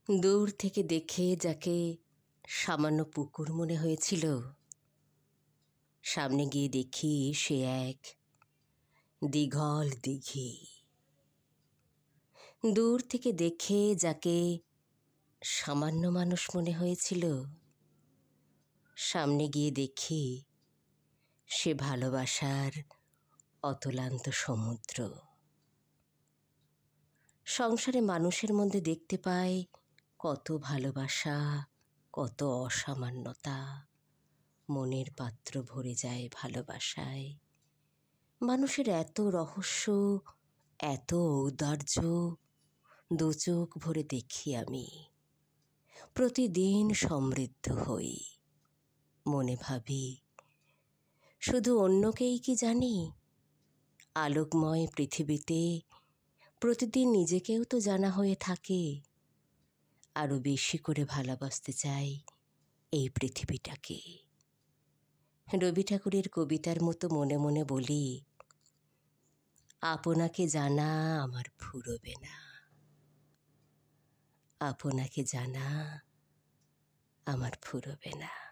দূর থেকে দেখে যাকে সামান্য পুকুর মনে হয়েছিল, সামনে গিয়ে দেখি সে এক দীঘল দিঘি। দূর থেকে দেখে যাকে সামান্য মানুষ মনে হয়েছিল, সামনে গিয়ে দেখি সে ভালোবাসার অতলান্ত সমুদ্র। সংসারে মানুষের মধ্যে দেখতে পাই কত ভালোবাসা, কত অসামান্যতা। মনের পাত্র ভরে যায় ভালোবাসায়। মানুষের এত রহস্য, এত ঔদার্য দু চোখ ভরে দেখি আমি। প্রতিদিন সমৃদ্ধ হই। মনে ভাবি, শুধু অন্যকেই কি জানি? আলোকময় পৃথিবীতে প্রতিদিন নিজেকেও তো জানা হয়ে থাকে। আরও বেশি করে ভালোবাসতে চাই এই পৃথিবীটাকে। রবি ঠাকুরের কবিতার মতো মনে মনে বলি, আপনাকে জানা আমার ফুরবে না, আপনাকে জানা আমার ফুরবে না।